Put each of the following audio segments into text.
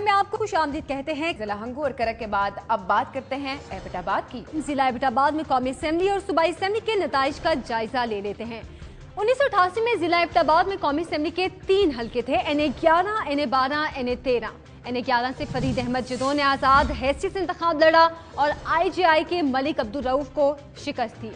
Programme میں آپ کو خوش آمدید کہتے ہیں۔ ضلع ہنگو اور کرک کے بعد اب بات کرتے ہیں ایبٹ آباد کی۔ ضلع ایبٹ آباد میں قومی اسمبلی اور صوبائی اسمبلی کے نتائج کا جائزہ لے لیتے ہیں۔ 1988 میں ضلع ایبٹ آباد میں قومی اسمبلی کے 3 حلقے تھے، NA11، NA12، NA13۔ NA11 سے فرید احمد جدوں نے آزاد حیثیت سے انتخاب لڑا اور IJI کے ملک عبدالرؤف کو شکست دی۔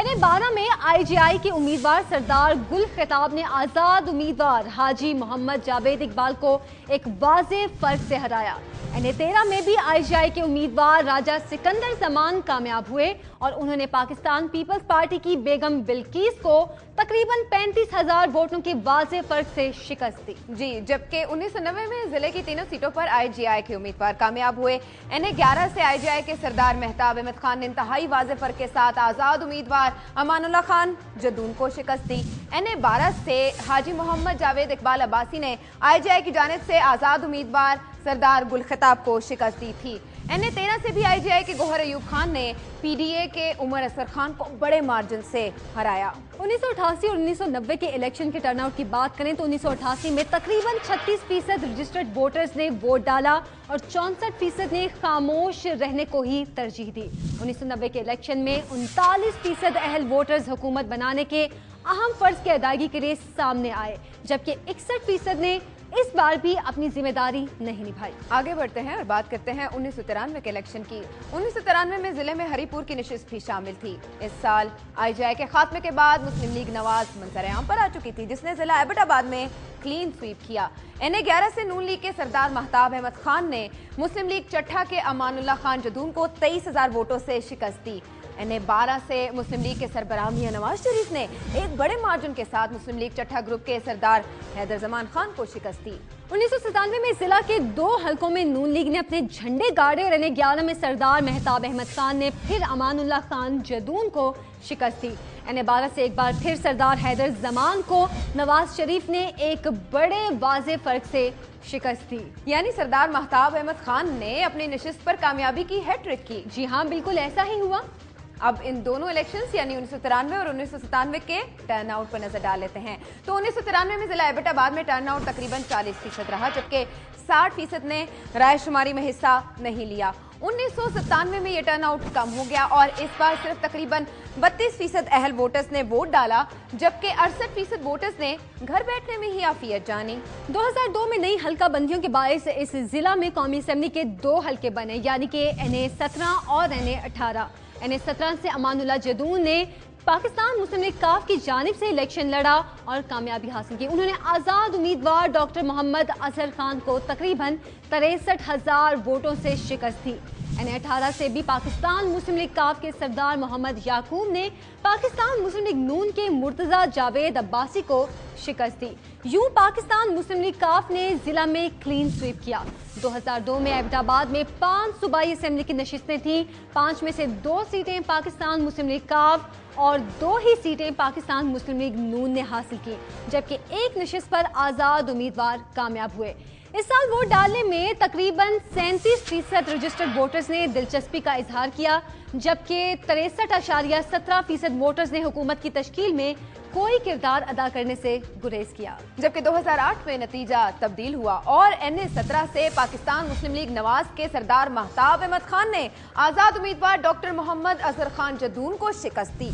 NA12 میں IJI کے امیدوار سردار گل خطاب نے آزاد امیدوار حاجی محمد جاوید اقبال کو ایک واضح فرق سے ہرایا۔ NA13 میں بھی IJI کے امیدوار راجہ سکندر زمان کامیاب ہوئے اور انہوں نے پاکستان پیپلز پارٹی کی بیگم بلقیس کو تقریباً 35,000 ووٹوں کے واضح فرق سے شکست دی۔ جی، جبکہ 1990 میں ضلع کی تینوں سیٹوں پر IJI کے امیدوار کامیاب ہوئے۔ NA11 سے IJI کے سردار مہتاب احمد خان نے انتہائی واضح فرق کے ساتھ آزاد امیدوار امان اللہ خان جدون کو شکست دی۔ NA12 سے حاجی محمد جاوید اقبال عباسی نے IJI کی جانب سے آزاد امیدوار سردار گل خطاب کو شکست دی تھی۔ NA13 سے بھی IJI کے گوہر ایوب خان نے PDA کے عمر اصغر خان کو بڑے مارجن سے ہرایا۔ 1988 اور 1990 کے الیکشن کے ٹرن آؤٹ کی بات کریں تو 1988 میں تقریباً 36% رجسٹرڈ ووٹرز نے ووٹ ڈالا اور 64% نے خاموش رہنے کو ہی ترجیح دی۔ 1990 کے الیکشن میں 39% اہل ووٹرز حکومت بنانے کے اہم فرض کی ادائیگی کے لیے سامنے آئے، جبکہ 61% نے اس بار بھی اپنی ذمہ داری نہیں نبھائی۔ آگے بڑھتے ہیں اور بات کرتے ہیں 1993 کے الیکشن کی۔ 1993 میں ضلع میں ہری پور کی نشست بھی شامل تھی۔ اس سال IJI کے خاتمے کے بعد مسلم لیگ نواز منظر عام پر آ چکی تھی، جس نے ضلع ایبٹ آباد میں کلین سویپ کیا۔ NA11 سے نون لیگ کے سردار مہتاب احمد خان نے مسلم لیگ چٹھا کے امان اللہ خان جدون کو 23,000 ووٹوں سے شکست دی۔ NA12 سے مسلم لیگ کے سربراہ میاں نواز شریف نے ایک بڑے مارجن کے ساتھ مسلم لیگ چٹھا گروپ کے سردار حیدر زمان خان کو شکست دی۔ 1997 میں ضلع کے 2 حلقوں میں نون لیگ نے اپنے جھنڈے گاڑے اور NA11 میں سردار مہتاب احمد خان نے پھر امان اللہ خان جدون کو شکست دی۔ NA12 سے ایک بار پھر سردار حیدر زمان کو نواز شریف نے ایک بڑے واضح فرق سے شکست دی، یعنی سردار مہتاب احمد خان نے اپنی نشست پر کامیابی کی ہیٹ ٹرک کی۔ جی ہاں، بالکل ایسا ہی ہوا۔ اب ان دونوں الیکشنز یعنی 1993 اور 1997 کے ٹرن آؤٹ پر نظر ڈال لیتے ہیں۔ تو 1993 میں ضلع ایبٹ آباد میں ٹرن آؤٹ تقریباً 40% رہا، جبکہ 60% نے رائے شماری میں حصہ نہیں لیا۔ 1997 میں یہ ٹرن آؤٹ کم ہو گیا اور اس بار صرف تقریباً 32% اہل ووٹرز نے ووٹ ڈالا، جبکہ 68% ووٹرز نے گھر بیٹھنے میں ہی عافیت جانی۔ 2002 میں نئی حلقہ بندیوں کے باعث اس ضلع میں قومی اسمبلی کے 2 حلقے بنے، یعنی کہ NA17 اور NA18۔ NA17 سے امان اللہ جدون نے پاکستان مسلم لیگ کاف کی جانب سے الیکشن لڑا اور کامیابی حاصل کی۔ انہوں نے آزاد امیدوار ڈاکٹر محمد اظہر خان کو تقریباً 63,000 ووٹوں سے شکست دی۔ NA18 سے بھی پاکستان مسلم لیگ کاف کے سردار محمد یعقوب نے پاکستان مسلم لیگ نون کے مرتضی جاوید عباسی کو شکست دی۔ یوں پاکستان مسلم لیگ کاف نے ضلع میں کلین سویپ کیا۔ 2002 میں ایبٹ آباد میں 5 صوبائی اسمبلی کی نشستیں تھیں، 5 میں سے 2 سیٹیں پاکستان مسلم لیگ کاف اور 2 ہی سیٹیں پاکستان مسلم لیگ نون نے حاصل کی، جبکہ 1 نشست پر آزاد امیدوار کامیاب ہوئے۔ اس سال ووٹ ڈالنے میں تقریباً 37% رجسٹرڈ ووٹرز نے دلچسپی کا اظہار کیا، جبکہ 63.17% ووٹرز نے حکومت کی تشکیل میں کوئی کردار ادا کرنے سے گریز کیا۔ جبکہ 2008 میں نتیجہ تبدیل ہوا اور NA17 سے پاکستان مسلم لیگ نواز کے سردار مہتاب احمد خان نے آزاد امیدوار ڈاکٹر محمد اظہر خان جدون کو شکست دی۔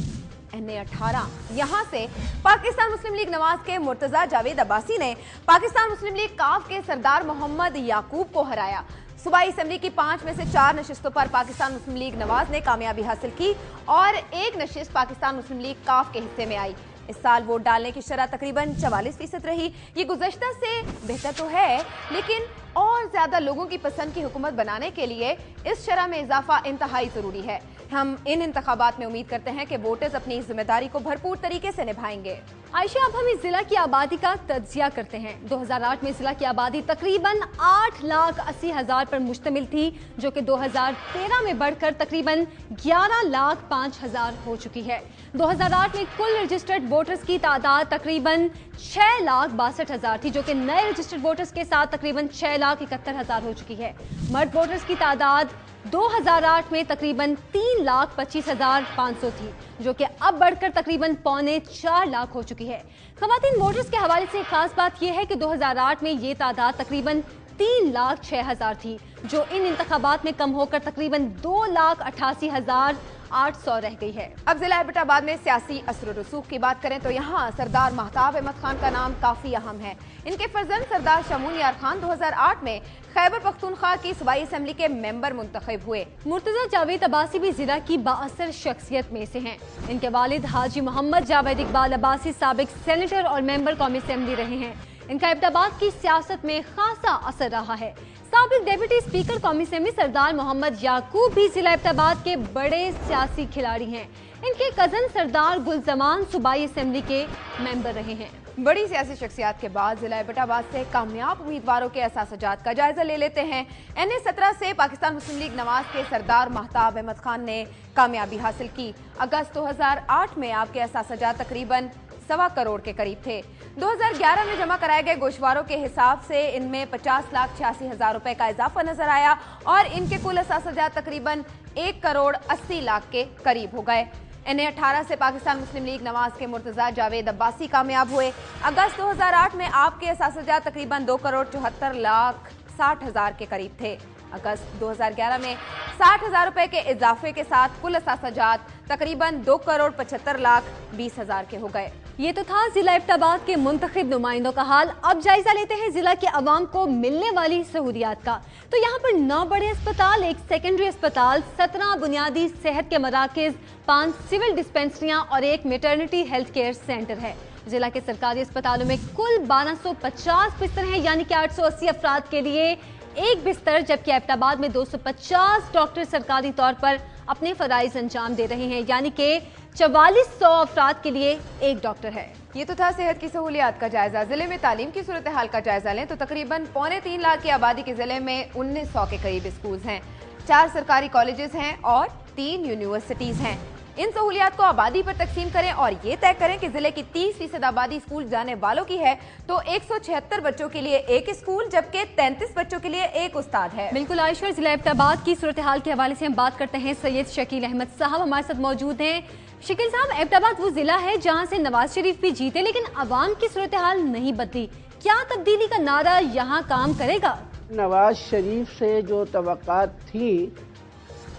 NA18 یہاں سے پاکستان مسلم لیگ نواز کے مرتضی جاوید عباسی نے پاکستان مسلم لیگ کاف کے سردار محمد یعقوب کو ہرایا۔ صوبائی اسمبلی کی 5 میں سے 4 نشستوں پر پاکستان مسلم لیگ نواز نے کامیابی حاصل کی اور 1 نشست پاکستان مسلم لیگ کاف کے حصے میں آئی۔ اس سال ووٹ ڈالنے کی شرح تقریباً 44% رہی۔ یہ گزشتہ سے بہتر تو ہے، لیکن اور زیادہ لوگوں کی پسند کی حکومت بنانے کے لیے اس شرح میں اضافہ انتہائی ضروری ہے۔ ہم ان انتخابات میں امید کرتے ہیں کہ ووٹرز اپنی ذمہ داری کو بھرپور طریقے سے نبھائیں گے۔ عائشہ، اب ہم اس ضلع کی آبادی کا تجزیہ کرتے ہیں۔ 2008 میں ضلع کی آبادی تقریباً 8,80,000 پر مشتمل تھی، جو کہ 2013 میں بڑھ کر تقریباً 11,05,000 ہو چکی ہے۔ 2008 میں کل رجسٹرڈ ووٹرز کی تعداد تقریباً 6,62,000 تھی، جو کہ نئے رجسٹرڈ ووٹرز کے ساتھ تقریباً 6,71,000 ہو چکی ہے۔ مرد ووٹرز کی تعداد 2008 میں تقریباً 3,25,500 تھی، جو کہ اب بڑھ کر تقریباً 3.25 لاکھ ہو چکی ہے۔ خواتین ووٹرز کے حوالے سے خاص بات یہ ہے کہ 2008 میں یہ تعداد تقریباً 3,06,000 थी, जो इन इंतखाबात में कम होकर तकरीबन 2,88,800 रह गई है। अब जिला एबटाबाद में सियासी असर रसूख की बात करें तो यहाँ सरदार महताब अहमद खान का नाम काफी अहम है। इनके फर्जंद सरदार शमून यार खान 2008 में खैबर पख्तूनख्वा की सूबाई असेंबली के मेंबर मुंतखब हुए। मुर्तजा जावेद अब्बासी भी जिला की बाअसर शख्सियत में से हैं। इनके वालिद हाजी मोहम्मद जावेद इकबाल अब्बासी साबिक सेनेटर और मेंबर कौमी असेंबली रहे हैं। इनका एबटाबाद की सियासत में खासा असर रहा है। साबिक डेप्यूटी स्पीकर कौमी असेंबली सरदार मोहम्मद याकूब भी जिला एबटाबाद के बड़े सियासी खिलाड़ी हैं। इनके कजन सरदार गुलजमान सूबाई असेंबली के मेंबर रहे हैं। बड़ी सियासी शख्सियात के बाद जिला एबटाबाद से कामयाब उम्मीदवारों के असासजात का जायजा ले लेते हैं। NA-17 से पाकिस्तान मुस्लिम लीग नवाज के सरदार महताब अहमद खान ने कामयाबी हासिल की। अगस्त 2008 में आपके असासजात तकरीबन 1.25 करोड़ के करीब थे। 2011 में जमा कराए गए गोशवारों के हिसाब से इनमें 50,86,000 रुपए का इजाफा नजर आया और इनके कुल असासजात तकरीबन 1,80,00,000 के करीब हो गए। NA-18 से पाकिस्तान मुस्लिम लीग नवाज के मुर्तजा जावेद अब्बासी कामयाब हुए। अगस्त 2008 में आपके असासजात तकरीबन 2,74,60,000 के करीब थे। अगस्त 2011 में 60,000 रुपए के इजाफे के साथ कुल असासजात तकरीबन 2,75,20,000 के हो गए। ये तो था जिला एबटाबाद के मुंतखब नुमाइंदों का हाल। अब जायजा लेते हैं जिला के अवाम को मिलने वाली सहूलियात का। तो यहाँ पर 9 बड़े अस्पताल, 1 सेकेंडरी अस्पताल, 17 बुनियादी सेहत के मराकज, 5 सिविल डिस्पेंसरियाँ और 1 मैटरनिटी हेल्थ केयर सेंटर है। जिला के सरकारी अस्पतालों में कुल 1250 बिस्तर हैं, यानी कि 880 अफराद के लिए 1 बिस्तर, जबकि एबटाबाद में 250 डॉक्टर सरकारी तौर पर अपने फराइज अंजाम दे रहे हैं, यानी कि 4400 अफराद के लिए 1 डॉक्टर है। ये तो था सेहत की सहूलियात का जायजा। जिले में तालीम की सूरत हाल का जायजा लें तो तकरीबन 3.25 लाख की आबादी के जिले में 1900 के करीब स्कूल हैं, 4 सरकारी कॉलेजेस हैं और 3 यूनिवर्सिटीज हैं। इन सहूलियात को आबादी पर तकसीम करें और ये तय करें कि जिले की 30% आबादी स्कूल जाने वालों की है तो 176 बच्चों के लिए 1 स्कूल, जबकि 33 बच्चों के लिए 1 उस्ताद है। बिल्कुल आयशा, जिला एबटाबाद की सूरत हाल के हवाले से हम बात करते हैं। सैयद शकील अहमद साहब हमारे साथ मौजूद हैं। शकील साहब, एबटाबाद वो जिला है जहाँ से नवाज शरीफ भी जीते, लेकिन अवाम की सूरत हाल नहीं बदली। क्या तब्दीली का नारा यहाँ काम करेगा? नवाज शरीफ से जो तवक्कात थी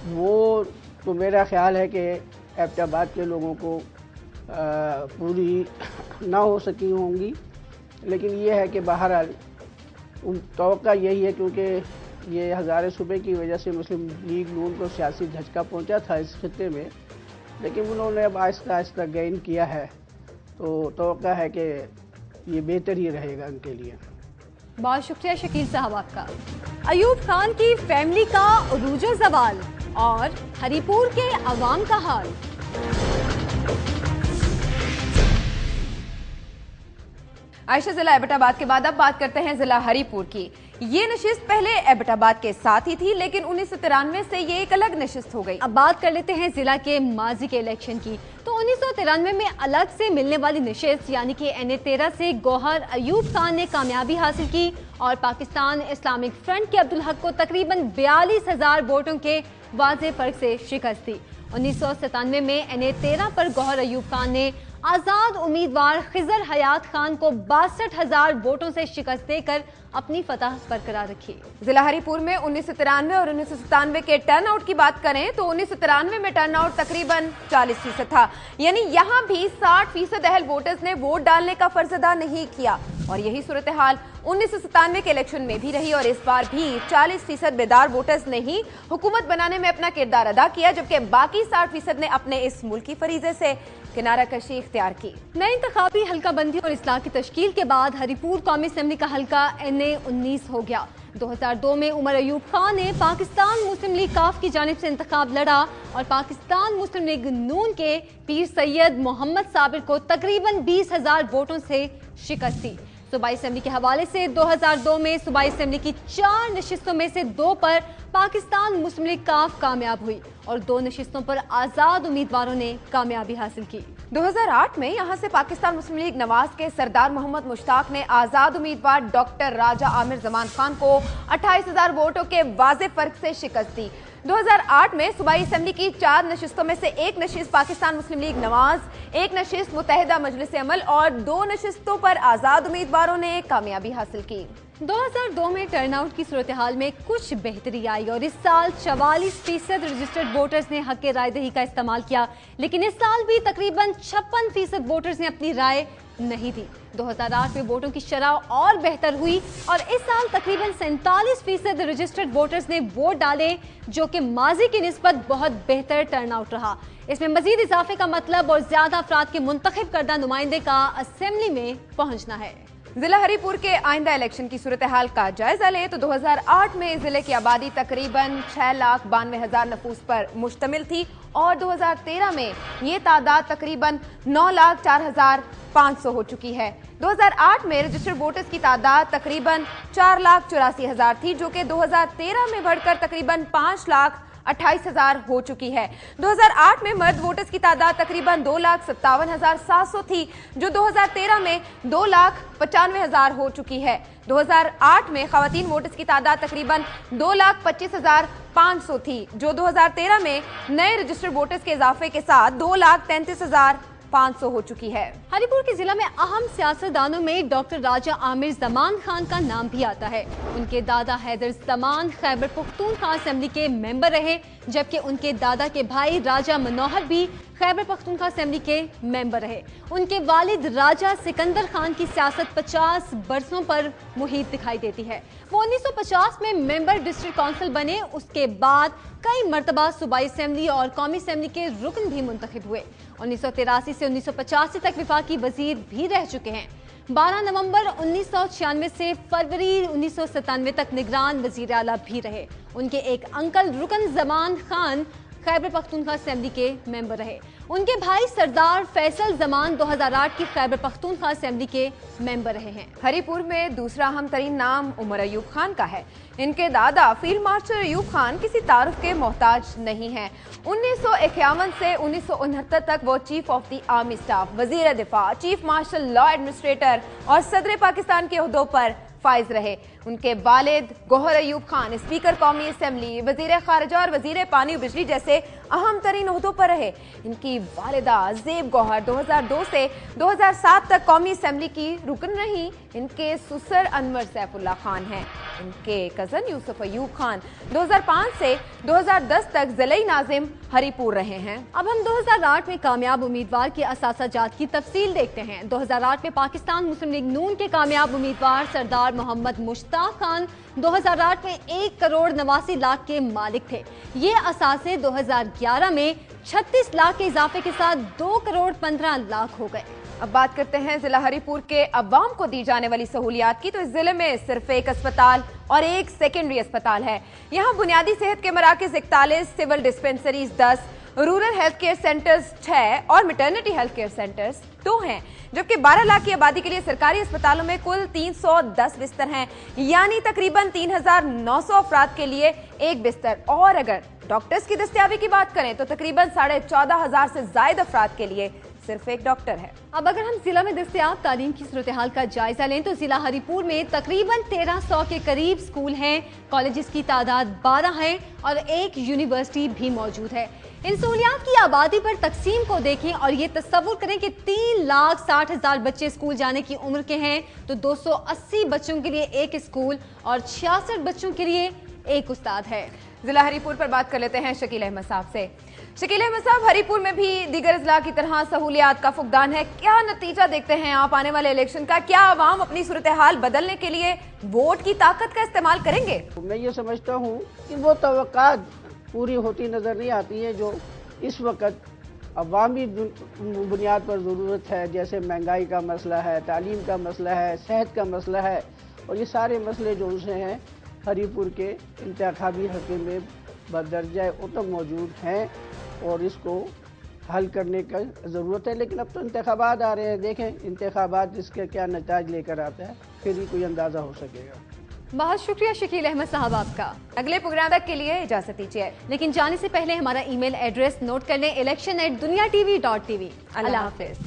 वो तो मेरा ख्याल है कि एबटाबाद के लोगों को पूरी ना हो सकी होंगी, लेकिन ये है कि बहरहाल तवक्का यही है, क्योंकि ये हज़ारे सूबे की वजह से मुस्लिम लीग नून को सियासी झटका पहुंचा था इस खित्ते में, लेकिन उन्होंने अब आहिस्ता आहिस्ता गेन किया है, तो तवक्का है कि ये बेहतर ही रहेगा उनके लिए। बहुत शुक्रिया शकील साहब आपका। अयूब खान की फैमिली का उरूजो ज़वाल और हरीपुर के अवाम का हाल। आयशा, जिला एबटाबाद के बाद अब बात करते हैं जिला हरीपुर की। ये नशिस्त पहले एबटाबाद के साथ ही थी, लेकिन 1993 से ये एक अलग नशिस्त हो गई। अब बात कर लेते हैं जिला के माजी के इलेक्शन की। तो 1993 में अलग से मिलने वाली नशिस्त यानी कि NA-13 से गौहर अयूब खान ने कामयाबी हासिल की और पाकिस्तान इस्लामिक फ्रंट के अब्दुल हक को तकरीबन 42,000 वोटों के वाज़े फर्क से शिकस्त दी। 1997 में NA-13 पर गौहर अयूब खान ने आजाद उम्मीदवार खिजर हयात खान को 62,000 वोटों से शिकस्त देकर अपनी फतह बरकरार रखी। जिला हरीपुर में 1993 और 1997 के टर्न आउट की बात करें तो 1993 में टर्न आउट तकरीबन 40% था, यानी यहाँ भी 60% अहल वोटर्स ने वोट डालने का फर्ज अदा नहीं किया और यही सूरत हाल 1997 के इलेक्शन में भी रही और इस बार भी 40% बेदार वोटर्स ने ही हुकूमत बनाने में अपना किरदार अदा किया, जबकि बाकी 60% ने अपने इस मुल्की फरीजे से किनारा कशी इख्तियार की। नई इंतखाबी हल्का बंदी और इस्लाह की तश्कील के बाद हरीपुर कौमी असेंबली का हल्का NA-19 हो गया। 2002 में उमर अयूब खान ने पाकिस्तान मुस्लिम लीग काफ की जानिब से इंतखाब लड़ा और पाकिस्तान मुस्लिम लीग नून के पीर सैयद मोहम्मद साबिर को तकरीबन 20,000 वोटों से शिकस्त दी। सूबाई असेंबली के हवाले से 2002 में सूबाई असेंबली की 4 नशिस्तों में से 2 पर पाकिस्तान मुस्लिम लीग काफ कामयाब हुई और 2 नशिस्तों पर आजाद उम्मीदवारों ने कामयाबी हासिल की। 2008 में यहां से पाकिस्तान मुस्लिम लीग नवाज के सरदार मोहम्मद मुश्ताक ने आजाद उम्मीदवार डॉक्टर राजा आमिर जमान खान को 28,000 वोटों के वाज़े फर्क से शिकस्त दी। 2008 में सूबाई असेंबली की 4 नशिस्तों में से 1 नशिस्त पाकिस्तान मुस्लिम लीग नवाज, 1 नशिस्त मुत्तहिदा मजलिस अमल और 2 नशिस्तों पर आजाद उम्मीदवारों ने कामयाबी हासिल की। 2002 में टर्नआउट की सूरत हाल में कुछ बेहतरी आई और इस साल 44% रजिस्टर्ड वोटर्स ने हक के राय दही का इस्तेमाल किया, लेकिन इस साल भी तकरीबन 56% वोटर्स ने अपनी राय नहीं दी। 2008 में वोटों की शरह और बेहतर हुई और इस साल तकरीबन 47% रजिस्टर्ड वोटर्स ने वोट डाले, जो कि माजी की निस्बत बहुत बेहतर टर्नआउट रहा। इसमें मजीद इजाफे का मतलब और ज्यादा अफराद के मुंतखब करदा नुमाइंदे का असेंबली में पहुंचना है। जिला हरीपुर के आइंदा इलेक्शन की सूरत हाल का जायजा ले तो 2008 में जिले की आबादी तकरीबन 6,92,000 नफूस पर मुश्तमिल थी और 2013 में ये तादाद तकरीबन 9,04,500 हो चुकी है। 2008 में रजिस्टर्ड वोटर्स की तादाद तकरीबन 4,84,000 थी, जो कि 2013 में बढ़कर तकरीबन 5,28,000 हो चुकी है। 2008 में मर्द वोटर्स की तादाद तकरीबन 2,57,700 थी, जो 2013 में 2,95,000 हो चुकी है। 2008 में खवातीन वोटर्स की तादाद तकरीबन 2,25,500 थी, जो 2013 में नए रजिस्टर्ड वोटर्स के इजाफे के साथ 2,33,500 हो चुकी है। हरीपुर के जिला में अहम सियासतदानों में डॉक्टर राजा आमिर जमान खान का नाम भी आता है। उनके दादा हैदर जमान खैबर पख्तूनख्वा असेंबली के मेंबर रहे, जबकि उनके दादा के भाई राजा मनोहर भी खैबर पख्तूनख्वा असेंबली के मेंबर रहे। उनके वालिद राजा सिकंदर खान की सियासत 50 बरसों पर मुहित दिखाई देती है। वो 1950 में मेंबर डिस्ट्रिक्ट काउंसिल बने। उसके बाद कई मरतबा सूबाई असेंबली और कौमी असेंबली के रुकन भी मुंतखब हुए। 1983 से 1985 तक विफाकी वजीर भी रह चुके हैं। 12 नवंबर 1996 से फरवरी 1997 तक निगरान वजीर आला भी रहे। उनके एक अंकल रुकन जमान खान खैबर पख्तूनख्वा असेंबली के मेंबर रहे। उनके भाई सरदार फैसल जमान 2008 की खैबर पख्तूनख्वा असेंबली के मेंबर रहे हैं। हरीपुर में दूसरा अहम तरीन नाम उमर अयूब खान का है। इनके दादा फील्ड मार्शल अयूब खान किसी तारुफ के मोहताज नहीं हैं। 1951 से 1969 तक वो chief of the army staff, वजीर दिफा, चीफ मार्शल, लॉ एडमिनिस्ट्रेटर और सदर पाकिस्तान के ओहदों पर फाइज रहे। उनके वालिद गौहर अयूब खान स्पीकर कौमी असेंबली, वजीर खारजा और वजीर पानी और बिजली जैसे अहम तरीन ओहदों पर रहे। इनकी वालिदा ज़ेब गौहर 2002 से 2007 तक कौमी असेंबली की रुकन रही। इनके सुसर अनवर सैफुल्लाह खान हैं। इनके कज़न यूसुफ अयूब खान 2005 से 2010 तक ज़िले नाजिम हरीपुर रहे हैं। अब हम 2008 में कामयाब उम्मीदवार के असासाजात की तफसील देखते हैं। 2008 में पाकिस्तान मुस्लिम लीग नून के कामयाब उम्मीदवार सरदार मोहम्मद मुश्ताक खान 2008 में 1,89,00,000 के मालिक थे। ये असासे 2011 में 36 लाख के इजाफे के साथ 2,15,00,000 हो गए। अब बात करते हैं जिला हरीपुर के अवाम को दी जाने वाली सहूलियात की। तो इस जिले में सिर्फ एक अस्पताल और एक सेकेंडरी अस्पताल है। यहाँ बुनियादी सेहत के मराकज 41, civil dispensaries 10, rural health care centres 6 और मैटरनिटी हेल्थ केयर सेंटर्स 2 हैं, जबकि 12 लाख की आबादी के लिए सरकारी अस्पतालों में कुल 310 बिस्तर हैं, यानी तकरीबन 3,900 अफराद के लिए एक बिस्तर। और अगर डॉक्टर्स की दस्तयाबी की बात करें तो तकरीबन 14,500 से ज्यादा अफराद के लिए सिर्फ एक डॉक्टर है। अब अगर हम जिला में दस्तयाब तालीम की सूरत हाल का जायजा लें तो जिला हरीपुर में तकरीबन 1300 के करीब स्कूल हैं, कॉलेजेस की तादाद 12 है और एक यूनिवर्सिटी भी मौजूद है। इन सहूलियात की आबादी पर तकसीम को देखें और ये तस्वुर करें कि 3,60,000 बच्चे स्कूल जाने की उम्र के हैं, तो 280 बच्चों के लिए एक स्कूल और 66 बच्चों के लिए एक उस्ताद है। जिला हरीपुर पर बात कर लेते हैं शकील अहमद साहब से। शकील अहमद साहब, हरीपुर में भी दीगर अजला की तरह सहूलियात का फुकदान है। क्या नतीजा देखते हैं आप आने वाले इलेक्शन का? क्या आवाम अपनी सूरत हाल बदलने के लिए वोट की ताकत का इस्तेमाल करेंगे? मैं ये समझता हूँ कि वो तवक्कात पूरी होती नज़र नहीं आती है जो इस वक्त अवामी बुनियाद पर ज़रूरत है, जैसे महंगाई का मसला है, तालीम का मसला है, सेहत का मसला है, और ये सारे मसले जो उनसे हैं हरीपुर के इंतखाबी हल्के में बदरजा उतम मौजूद हैं और इसको हल करने का ज़रूरत है। लेकिन अब तो इंतखाबात आ रहे हैं, देखें इंतखाबात इसके क्या नतीज लेकर आता है, फिर ही कोई अंदाज़ा हो सकेगा। बहुत शुक्रिया शकील अहमद साहब आपका। अगले प्रोग्राम तक के लिए इजाजत दीजिए, लेकिन जाने से पहले हमारा ईमेल एड्रेस नोट कर लें, election@duniatv.tv। अल्लाह हाफिज।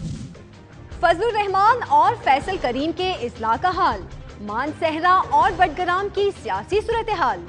फजलुर रहमान और फैसल करीम के इस्लाह का हाल, मान सहरा और बडगराम की सियासी सूरत हाल।